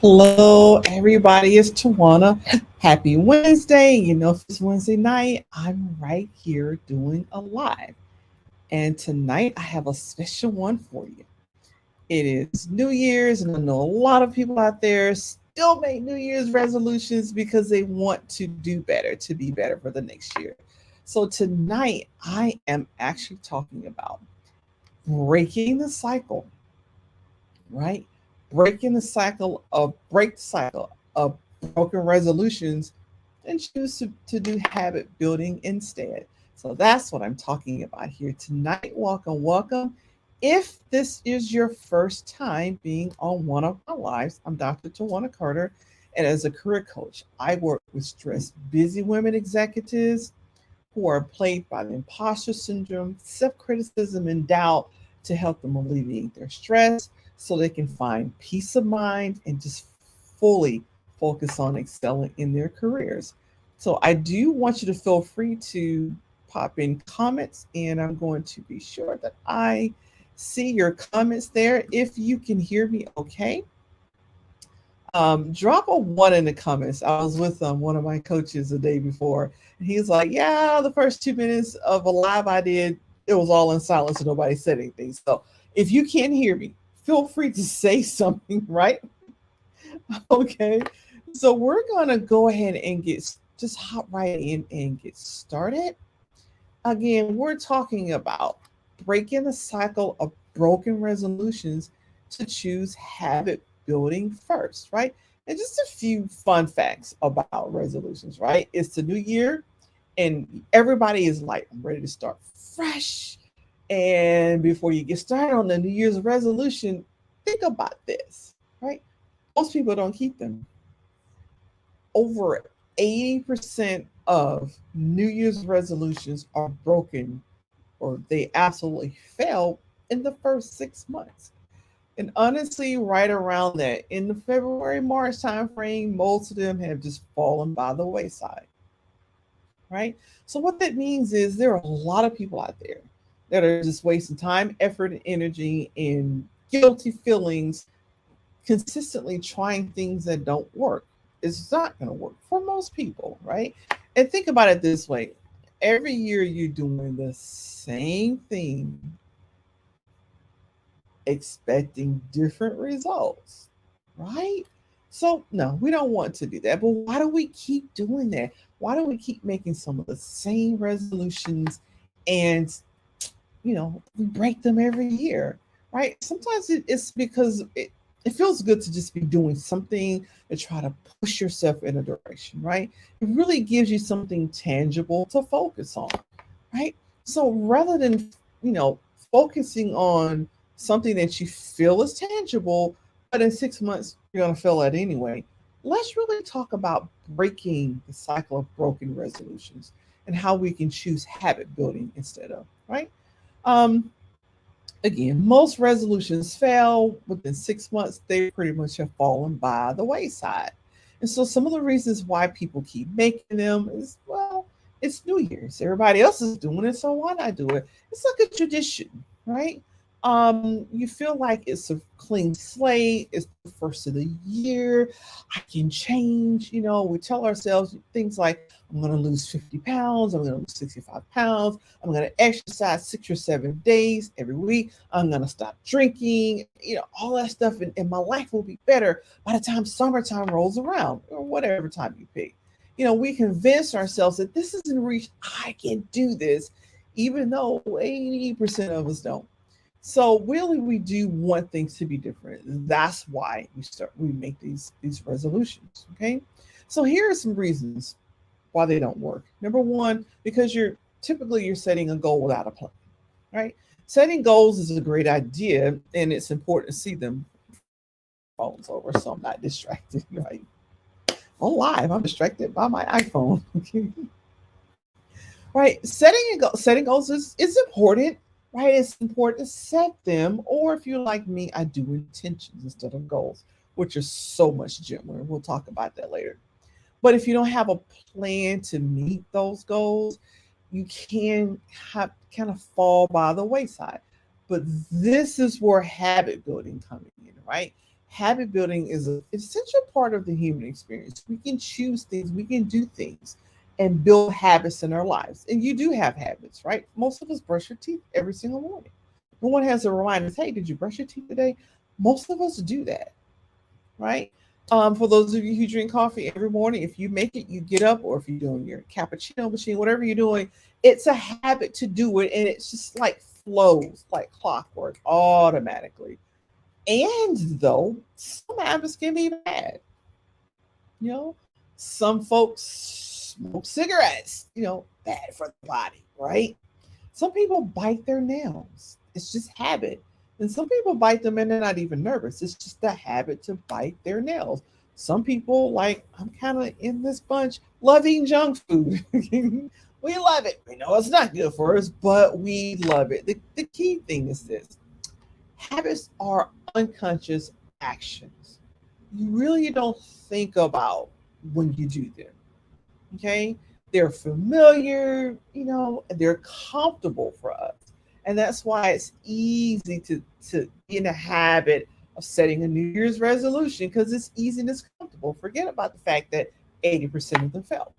Hello, everybody. It's Twanna. Happy Wednesday. If it's Wednesday night, I'm right here doing a live. And tonight I have a special one for you. It is New Year's, and I know a lot of people out there still make New Year's resolutions because they want to do better, to be better for the next year. So tonight I am actually talking about breaking the cycle, right? Break the cycle of broken resolutions and choose to do habit building instead. So that's what I'm talking about here tonight. Welcome, welcome. If this is your first time being on one of my lives, I'm Dr. Tawana Carter, and as a career coach, I work with stressed, busy women executives who are plagued by the imposter syndrome, self criticism, and doubt to help them alleviate their stress so they can find peace of mind and just fully focus on excelling in their careers. So, I do want you to feel free to pop in comments, and I'm going to be sure that I see your comments there. If you can hear me okay, drop a one in the comments. I was with one of my coaches the day before, and he's like, "Yeah, the first 2 minutes of a live I did, it was all in silence and nobody said anything." So if you can't hear me, feel free to say something, right? Okay. So we're gonna go ahead and just hop right in and get started. Again, we're talking about breaking the cycle of broken resolutions to choose habit building first, right? And just a few fun facts about resolutions, right? It's the new year, and everybody is like, I'm ready to start fresh. And before you get started on the New Year's resolution, think about this, right? Most people don't keep them. Over 80% of New Year's resolutions are broken or they absolutely fail in the first 6 months. And honestly, right around that, in the February, March timeframe, most of them have just fallen by the wayside, right? So what that means is there are a lot of people out there that are just wasting time, effort, and energy in guilty feelings, consistently trying things that don't work. It's not going to work for most people, right? And think about it this way: every year you're doing the same thing, expecting different results, right? So, no, we don't want to do that. But why do we keep doing that? Why do we keep making some of the same resolutions and, we break them every year, right? Sometimes it's because it feels good to just be doing something to try to push yourself in a direction, right? It really gives you something tangible to focus on, right? So rather than, you know, focusing on something that you feel is tangible, but in 6 months you're going to fail at anyway, let's really talk about breaking the cycle of broken resolutions and how we can choose habit building instead of, right? Um, Again, most resolutions fail within 6 months. They pretty much have fallen by the wayside. And so some of the reasons why people keep making them is, well, it's New Year's. Everybody else is doing it, so why not do it? It's like a tradition, right? You feel like it's a clean slate. It's the first of the year. I can change. We tell ourselves things like, I'm going to lose 50 pounds. I'm going to lose 65 pounds. I'm going to exercise 6 or 7 days every week. I'm going to stop drinking. All that stuff. And my life will be better by the time summertime rolls around or whatever time you pick. We convince ourselves that this is in reach. I can do this, even though 80% of us don't. So really, we do want things to be different. That's why we make these resolutions. Okay, so here are some reasons why they don't work. Number one, because you're setting a goal without a plan, right? Setting goals is a great idea, and it's important to see them phones over, so I'm not distracted. Right? Oh, live, I'm distracted by my iPhone. Right? Setting goals is important, right? It's important to set them, or if you're like me, I do intentions instead of goals, which are so much gentler. We'll talk about that later. But if you don't have a plan to meet those goals, you can have kind of fall by the wayside. But this is where habit building coming in, right? Habit building is an essential part of the human experience. We can choose things, we can do things, and build habits in our lives. And you do have habits, right? Most of us brush your teeth every single morning. No one has to remind us, hey, did you brush your teeth today? Most of us do that, right? For those of you who drink coffee every morning, if you make it, you get up, or if you're doing your cappuccino machine, whatever you're doing, it's a habit to do it, and it's just like flows like clockwork automatically. And though some habits can be bad, you know, some folks smoke cigarettes, bad for the body, right? Some people bite their nails. It's just habit. And some people bite them and they're not even nervous. It's just a habit to bite their nails. Some people, like, I'm kind of in this bunch, love eating junk food. We love it. We know it's not good for us, but we love it. The key thing is this: habits are unconscious actions. You really don't think about when you do them. Okay? They're familiar, they're comfortable for us. And that's why it's easy to be in a habit of setting a New Year's resolution, because it's easy and it's comfortable. Forget about the fact that 80% of them fail.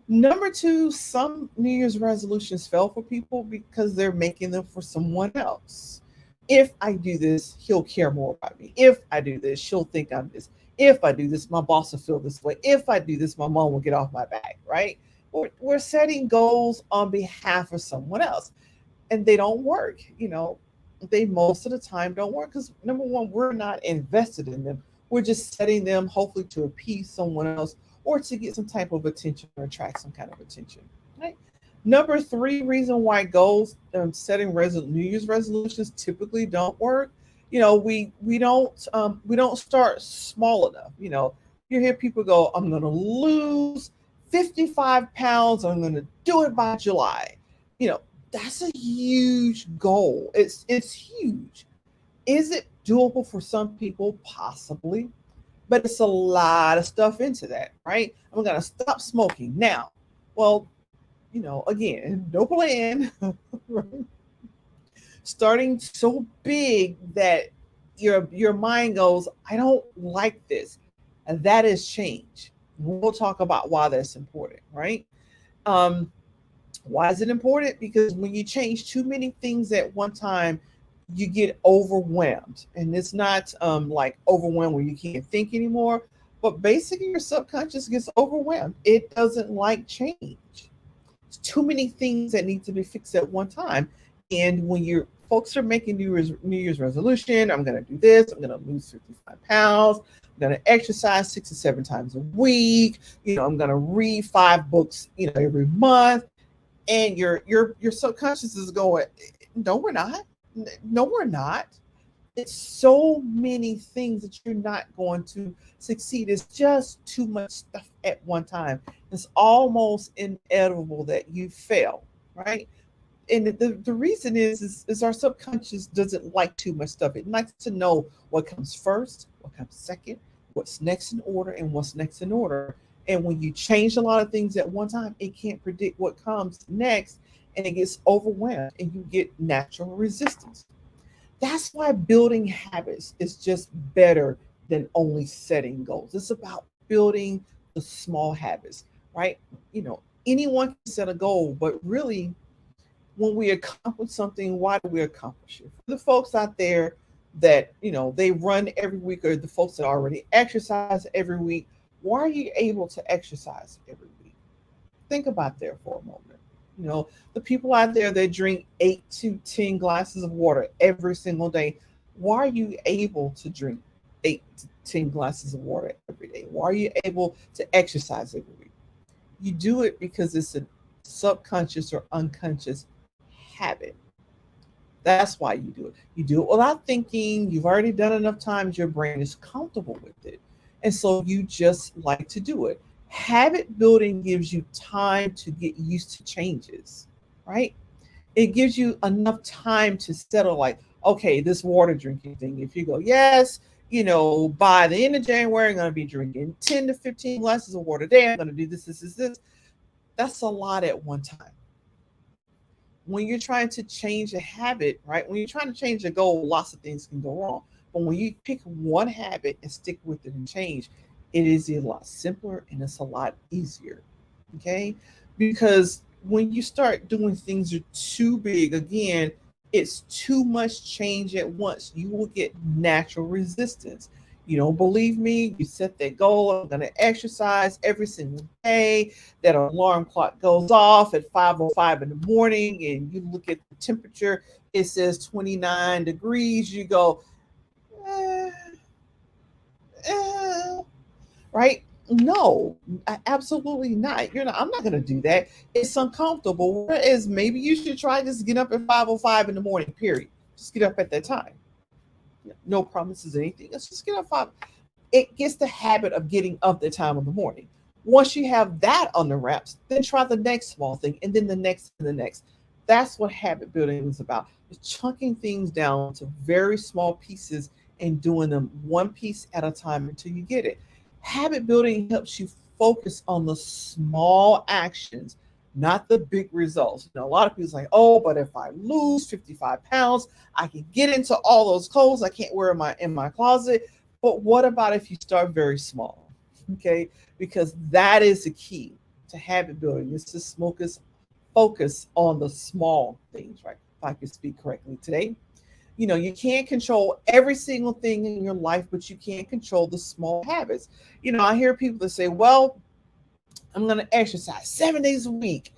Number two, some New Year's resolutions fail for people because they're making them for someone else. If I do this, he'll care more about me. If I do this, she'll think I'm this. If I do this, my boss will feel this way. If I do this, my mom will get off my back, right? We're setting goals on behalf of someone else, and they don't work. They most of the time don't work because, number one, we're not invested in them. We're just setting them hopefully to appease someone else, or to get some type of attention or attract some kind of attention, right? Number three reason why goals, setting New Year's resolutions typically don't work. We don't start small enough. You hear people go, "I'm going to lose 55 pounds. I'm going to do it by July." You know, that's a huge goal. It's huge. Is it doable for some people? Possibly, but it's a lot of stuff into that, right? I'm going to stop smoking now. Well, again, no plan. Right? Starting so big that your mind goes, I don't like this. And that is change. We'll talk about why that's important, right? Um, why is it important? Because when you change too many things at one time, you get overwhelmed. And it's not like overwhelmed where you can't think anymore, but basically your subconscious gets overwhelmed. It doesn't like change. It's too many things that need to be fixed at one time. And when your folks are making New Year's resolution, I'm going to do this, I'm going to lose 55 pounds, I'm going to exercise 6 to 7 times a week, I'm going to read 5 books, every month, and your subconscious is going, no, we're not. No, we're not. It's so many things that you're not going to succeed. It's just too much stuff at one time. It's almost inevitable that you fail, right? And the reason is our subconscious doesn't like too much stuff. It likes to know what comes first, what comes second, what's next in order, and what's next in order. And when you change a lot of things at one time, it can't predict what comes next, and it gets overwhelmed, and you get natural resistance. That's why building habits is just better than only setting goals. It's about building the small habits, right? Anyone can set a goal, but really, when we accomplish something, why do we accomplish it? For the folks out there that, they run every week, or the folks that already exercise every week, why are you able to exercise every week? Think about that for a moment. The people out there that drink 8 to 10 glasses of water every single day, why are you able to drink 8 to 10 glasses of water every day? Why are you able to exercise every week? You do it because it's a subconscious or unconscious habit. That's why you do it. You do it without thinking. You've already done it enough times. Your brain is comfortable with it. And so you just like to do it. Habit building gives you time to get used to changes, right? It gives you enough time to settle, like, okay, this water drinking thing. If you go, yes, by the end of January, I'm going to be drinking 10 to 15 glasses of water a day. I'm going to do this, this, this, this. That's a lot at one time. When you're trying to change a habit, right? When you're trying to change a goal, lots of things can go wrong. But when you pick one habit and stick with it and change, it is a lot simpler and it's a lot easier. Okay? Because when you start doing things that are too big, again, it's too much change at once. You will get natural resistance. You don't believe me? You set that goal. I'm going to exercise every single day. That alarm clock goes off at 5:05 in the morning, and you look at the temperature. It says 29 degrees. You go, eh, eh, right? No, absolutely not. You're not. I'm not going to do that. It's uncomfortable. Whereas maybe you should try just get up at 5:05 in the morning. Period. Just get up at that time. No promises, anything. Let's just get up five. It gets the habit of getting up the time of the morning. Once you have that on the wraps, then try the next small thing, and then the next and the next. That's what habit building is about. It's chunking things down to very small pieces and doing them one piece at a time until you get it. Habit building helps you focus on the small actions, not the big results. A lot of people say, "Oh, but if I lose 55 pounds, I can get into all those clothes I can't wear in my closet." But what about if you start very small? Okay, because that is the key to habit building. Is to focus on the small things, right? If I could speak correctly today. You can't control every single thing in your life, but you can control the small habits. I hear people that say, "Well, I'm going to exercise 7 days a week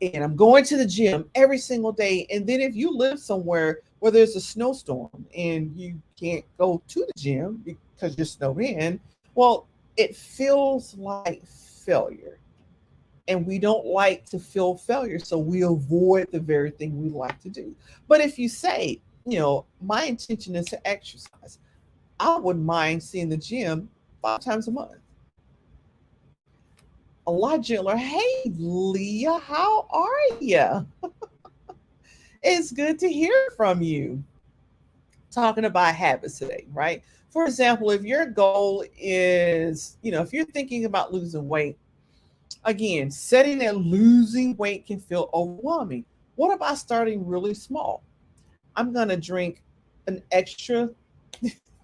and I'm going to the gym every single day." And then if you live somewhere where there's a snowstorm and you can't go to the gym because you're snowed in, well, it feels like failure. And we don't like to feel failure, so we avoid the very thing we like to do. But if you say, my intention is to exercise, I wouldn't mind seeing the gym 5 times a month. A lot gentler. Hey, Leah, how are you? It's good to hear from you. Talking about habits today, right? For example, if your goal is, if you're thinking about losing weight, again, setting that losing weight can feel overwhelming. What about starting really small? I'm going to drink an extra.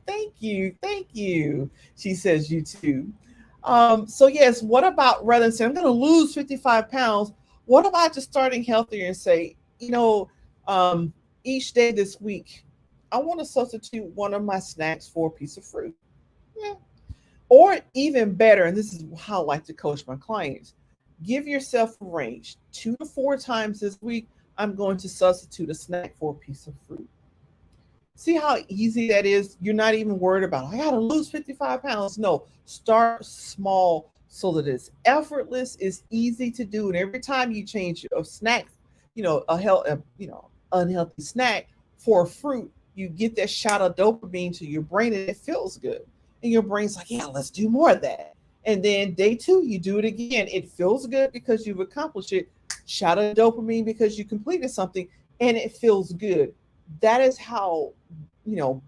Thank you. Thank you. She says, you too. So, yes, what about rather than saying, I'm going to lose 55 pounds, what about just starting healthier and say, um, each day this week, I want to substitute one of my snacks for a piece of fruit. Yeah. Or even better, and this is how I like to coach my clients, give yourself a range 2 to 4 times this week. I'm going to substitute a snack for a piece of fruit. See how easy that is? You're not even worried about, I got to lose 55 pounds. No, start small so that it's effortless, it's easy to do. And every time you change a snack, unhealthy snack for a fruit, you get that shot of dopamine to your brain and it feels good. And your brain's like, yeah, let's do more of that. And then day two, you do it again. It feels good because you've accomplished it. Shot of dopamine because you completed something and it feels good. That is how,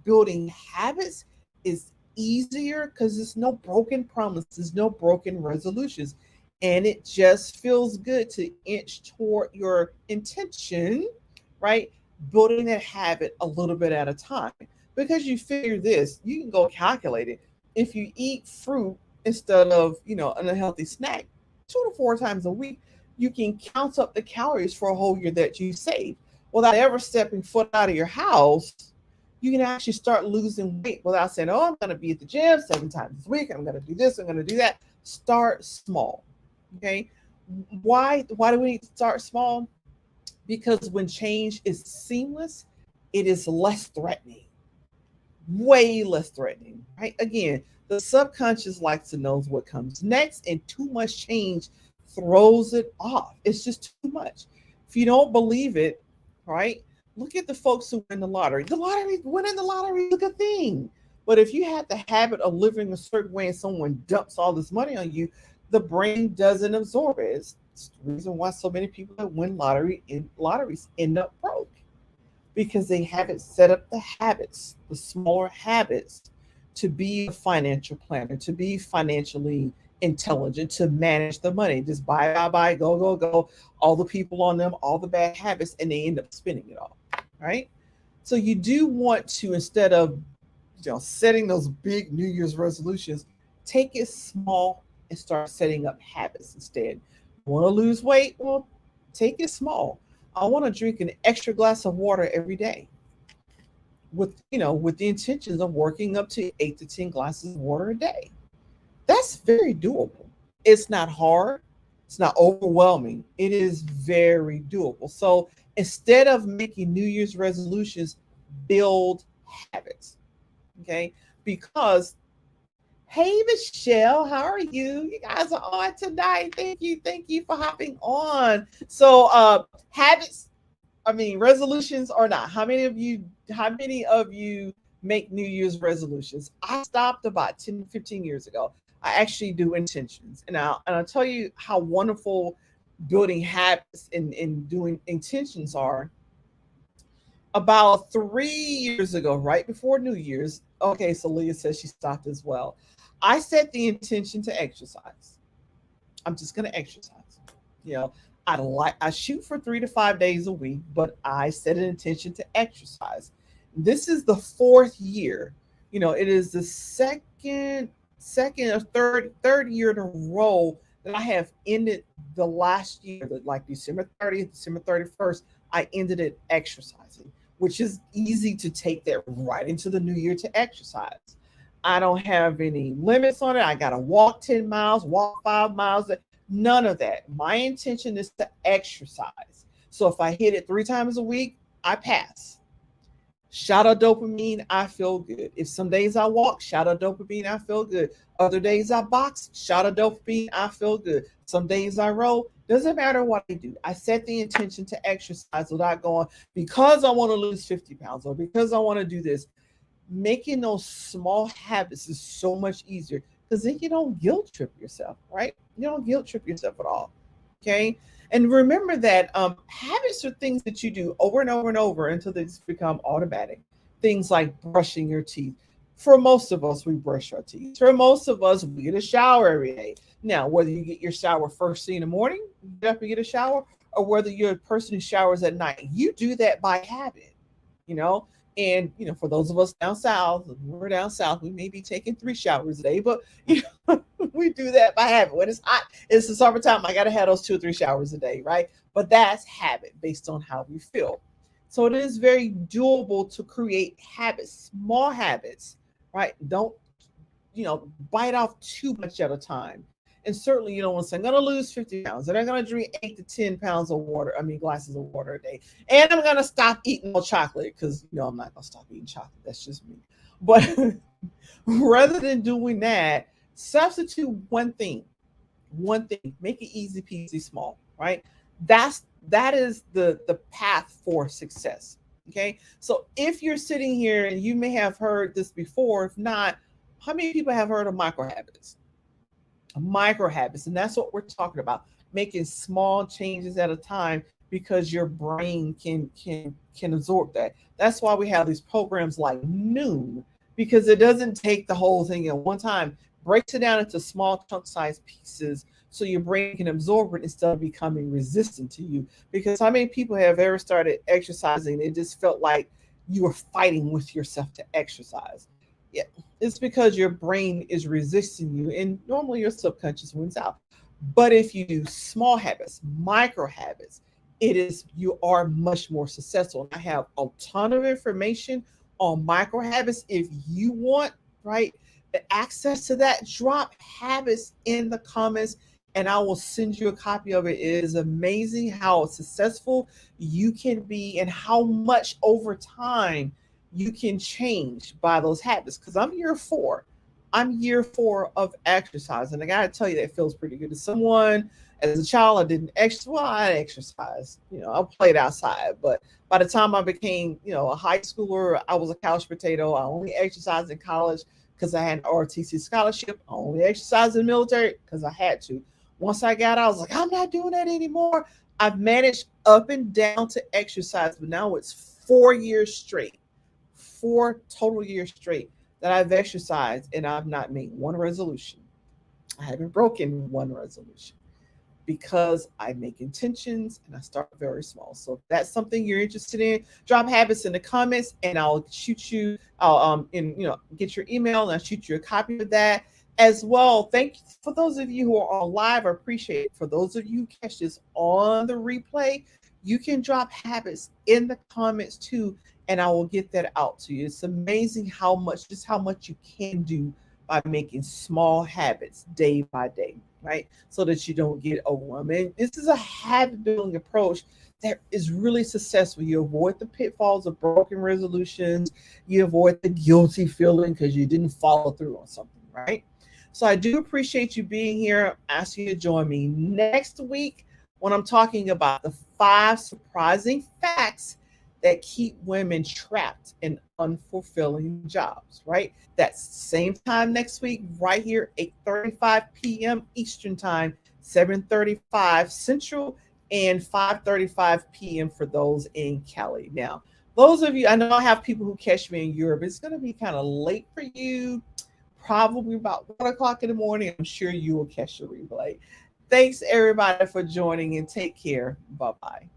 building habits is easier because there's no broken promises, no broken resolutions. And it just feels good to inch toward your intention, right? Building that habit a little bit at a time. Because you figure this, you can go calculate it. If you eat fruit instead of, an unhealthy snack 2 to 4 times a week, you can count up the calories for a whole year that you saved without ever stepping foot out of your house. You can actually start losing weight without saying, "Oh, I'm going to be at the gym 7 times a week. I'm going to do this. I'm going to do that." Start small. Okay. Why do we need to start small? Because when change is seamless, it is less threatening, way less threatening, right? Again, the subconscious likes to know what comes next, and too much change throws it off. It's just too much. If you don't believe it, right? Look at the folks who win the lottery. Winning the lottery is a good thing. But if you have the habit of living a certain way and someone dumps all this money on you, the brain doesn't absorb it. It's the reason why so many people that win lotteries end up broke because they haven't set up the habits, the smaller habits, to be a financial planner, to be financially intelligent, to manage the money. Just buy, go, go, go, all the people on them, all the bad habits, and they end up spending it all, right? So you do want to, instead of setting those big New Year's resolutions, take it small and start setting up habits instead. Want to lose weight? Well, take it small. I want to drink an extra glass of water every day with the intentions of working up to 8 to 10 glasses of water a day. That's very doable. It's not hard. It's not overwhelming. It is very doable. So instead of making New Year's resolutions, build habits. Okay. Because, hey, Michelle, how are you? You guys are on tonight. Thank you. Thank you for hopping on. So, habits, I mean, resolutions or not. How many of you make New Year's resolutions? I stopped about 10, 15 years ago. I actually do intentions. And I'll tell you how wonderful building habits and doing intentions are. About 3 years ago, right before New Year's. Okay, so Leah says she stopped as well. I set the intention to exercise. I'm just gonna exercise. You know, I shoot for 3 to 5 days a week, but I set an intention to exercise. This is the fourth year. It is the second or third year in a row that I have ended the last year, like December 30th, December 31st, I ended it exercising, which is easy to take that right into the new year to exercise. I don't have any limits on it. I got to walk 10 miles, walk 5 miles. None of that. My intention is to exercise. So if I hit it 3 times a week, I pass. Shot of dopamine, I feel good. If some days I walk, shot of dopamine, I feel good. Other days I box, shot of dopamine, I feel good. Some days I row, doesn't matter what I do. I set the intention to exercise without going, because I want to lose 50 pounds or because I want to do this. Making those small habits is so much easier because then you don't guilt trip yourself, right? You don't guilt trip yourself at all. Okay. And remember that habits are things that you do over and over and over until they just become automatic. Things like brushing your teeth. For most of us, we brush our teeth. For most of us, we get a shower every day. Now, whether you get your shower first thing in the morning, you get up and get a shower, or whether you're a person who showers at night, you do that by habit, you know. And for those of us down south, we're down south, we may be taking 3 showers a day, but we do that by habit. When it's hot, it's the summertime, I gotta have those 2 or 3 showers a day, right? But that's habit based on how we feel. So it is very doable to create habits, small habits, right? Don't bite off too much at a time. And certainly you don't want to say, I'm going to lose 50 pounds and I'm going to drink 8 to 10 pounds of water, glasses of water a day. And I'm going to stop eating all chocolate because, I'm not going to stop eating chocolate. That's just me. But rather than doing that, substitute one thing, make it easy peasy small, right? That is the path for success. Okay. So if you're sitting here and you may have heard this before, if not, how many people have heard of micro habits? Micro habits, and that's what we're talking about, making small changes at a time because your brain can absorb that. That's why we have these programs like Noon, because it doesn't take the whole thing at one time, breaks it down into small chunk sized pieces so your brain can absorb it instead of becoming resistant to you. Because how many people have ever started exercising, it just felt like you were fighting with yourself to exercise? Yeah, it's because your brain is resisting you, and normally your subconscious wins out. But if you do small habits, micro habits, you are much more successful. I have a ton of information on micro habits. If you want, right, the access to that, drop habits in the comments and I will send you a copy of it. It is amazing how successful you can be and how much over time you can change by those habits. Because I'm year four. I'm year four of exercise. And I got to tell you, that feels pretty good. As someone, as a child, I didn't exercise. Well, I exercised. I played outside. But by the time I became, a high schooler, I was a couch potato. I only exercised in college because I had an ROTC scholarship. I only exercised in the military because I had to. Once I got out, I was like, I'm not doing that anymore. I've managed up and down to exercise, but now it's 4 years straight, 4 total years straight that I've exercised and I've not made one resolution. I haven't broken one resolution. because I make intentions and I start very small. So if that's something you're interested in, drop habits in the comments and I'll shoot you. I'll get your email and I'll shoot you a copy of that as well. Thank you for those of you who are on live. I appreciate it. For those of you who catch this on the replay, you can drop habits in the comments too, and I will get that out to you. It's amazing how much you can do by making small habits day by day, right? So that you don't get overwhelmed. And this is a habit building approach that is really successful. You avoid the pitfalls of broken resolutions, you avoid the guilty feeling because you didn't follow through on something, right? So I do appreciate you being here. I ask you to join me next week when I'm talking about the 5 surprising facts that keep women trapped in unfulfilling jobs, right? That's same time next week, right here, 8:35 p.m. Eastern Time, 7:35 Central, and 5:35 p.m. for those in Cali. Now, those of you, I know I have people who catch me in Europe. It's going to be kind of late for you, probably about 1 o'clock in the morning. I'm sure you will catch the replay. Thanks everybody for joining and take care. Bye bye.